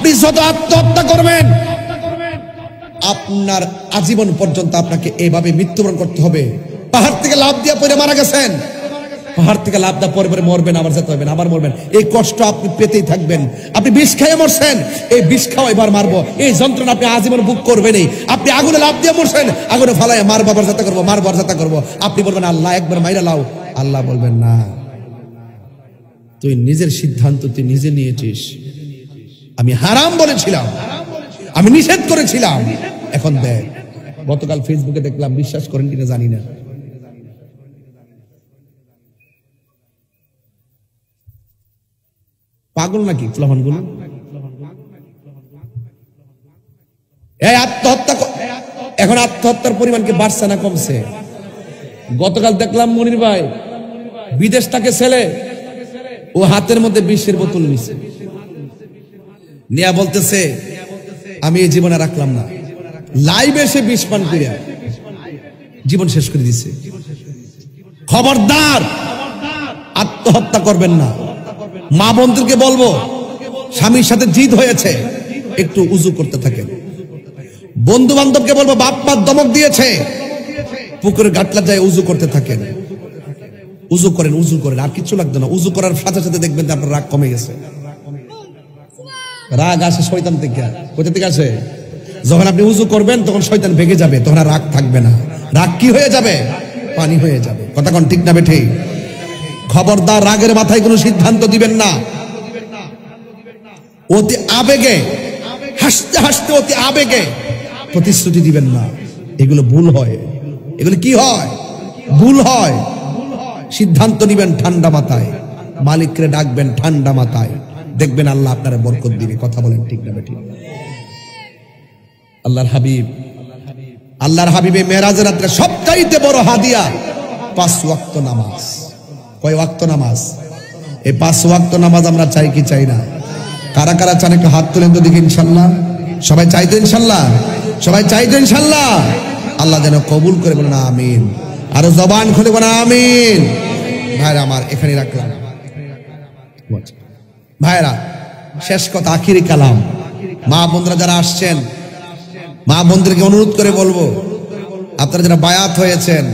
আপনি যত আত্মহত্যা করবেন আপনার আজীবন পর্যন্ত আপনাকে এইভাবে মৃত্যুবরণ করতে হবে। পাহাড় থেকে লাফ দিয়ে পড়ে মারা গেছেন, পাহাড় থেকে লাফ দিয়ে পরে মরবেন, আবার যেতে হবে, আবার মরবেন, এই কষ্ট আপনি পেতেই থাকবেন। আপনি বিষ খেয়ে মরছেন, এই বিষ খাওয়া এবার মারবো, এই যন্ত্রণা আপনি আজীবন বুক করবেনই। আপনি আগুনে লাফ দিয়ে মরছেন, আগুনে ফালায় মারবো, আবার যাতা করবো, মারবো আর যাতা করবো। আপনি বলবেন আল্লাহ একবার মাইরা লাও, আল্লাহ বলবেন না, তুই নিজের সিদ্ধান্ত তুই নিজে নিয়েছিস। আমি হারাম বলেছিলাম, আমি নিষেধ করেছিলাম, এখন দেখ। গতকাল ফেসবুকে দেখলাম, বিশ্বাস করেন কিনা জানি না, পাগল নাকি ফ্লামান গুলো, এই আত্মহত্যা। এখন আত্মহত্যার পরিমাণ কি বাড়ছে না কমছে? গতকাল দেখলাম মনির ভাই বিদেশ থেকে ছেলে, ও হাতের মধ্যে বিষের বোতল নিছে, নিয়া বলতেছে আমি এই জীবনে রাখলাম না। লাইভে সে বিষ পান করিয়া জীবন শেষ করে দিছে। খবরদার আত্মহত্যা করবেন না। মা বোনদেরকে বলবো, স্বামীর সাথে জিদ হয়েছে, একটু উজু করতে থাকেন। বন্ধু বান্ধবকে বলবো, বাপ মা ধমক দিয়েছে, পুকুরের ঘাটলা যায় উজু করতে থাকেন। উজু করেন, উজু করেন, আর কিছু লাগবে না। উজু করার সাথে সাথে দেখবেন যে আপনার রাগ কমে গেছে। রাগ আসে শয়তান থেকে, কোথা থেকে আসে? যখন আপনি উজু করবেন তখন শয়তান ভেগে যাবে, তখন আর রাগ থাকবে না। রাগ কি হয়ে যাবে? পানি হয়ে যাবে। কথা কোন ঠিক না বেঠে? খবরদার রাগের মাথায় কোনো সিদ্ধান্ত দিবেন না। অতি আবেগে, হাসতে হাসতে অতি আবেগে প্রতিশ্রুতি দিবেন না। এগুলো ভুল হয়। এগুলো কি হয়? ভুল হয়। সিদ্ধান্ত নিবেন ঠান্ডা মাথায়, মালিককে ডাকবেন ঠান্ডা মাথায়, দেখবেন আল্লাহ আপনার বরকত দিবে। কথা বলেন ঠিক না বেঠিক? আল্লাহর হাবিবে মেরাজের রাত্রে সবচাইতে বড় হাদিয়া 5 ওয়াক্ত নামাজ। কয় ওয়াক্ত নামাজ? এই 5 ওয়াক্ত নামাজ আমরা চাই কি চাই না? কারা কারা চান একটু হাত তুলেন তো দেখি। ইনশাল্লাহ সবাই চাইতো, ইনশাল্লাহ সবাই চাইতো, ইনশাল্লাহ। আল্লাহ যেন কবুল করে, বলেন আমিন। আরো জবান খুলে বলেন আমিন। ভাইরা আমার, এখানে রাখলাম। ভাইরা, শেষ কথা, আখিরি কালাম। মা বোনরা যারা আসছেন, মা বোনদেরকে অনুরোধ করে বলবো, আপনারা যারা বায়াত হয়েছেন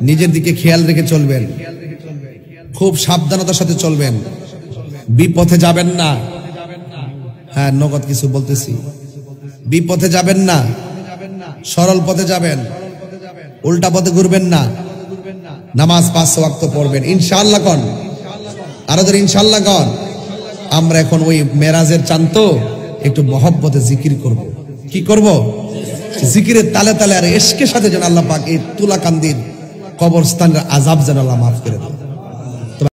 নিজের দিকে খেয়াল রেখে চলবেন, খুব সাবধানতার সাথে চলবেন, বিপথে যাবেন না। হ্যাঁ, নগদ কিছু বলতেছি, বিপথে যাবেন না, সরল পথে যাবেন, উল্টা পথে ঘুরবেন না। নামাজ 5 ওয়াক্ত পড়বেন ইনশাআল্লাহ। কন আরো ধরে ইনশাআল্লাহ কন। আমরা এখন ওই মেরাজের চান তো একটু মহব্বতে জিকির করব। কি করব? জিকিরের তালে তালে আর ইশকের সাথে যেন আল্লাহ পাক এই তুলাকান্দির কবরস্থানের আযাব যেন আল্লাহ মাফ করে দেন।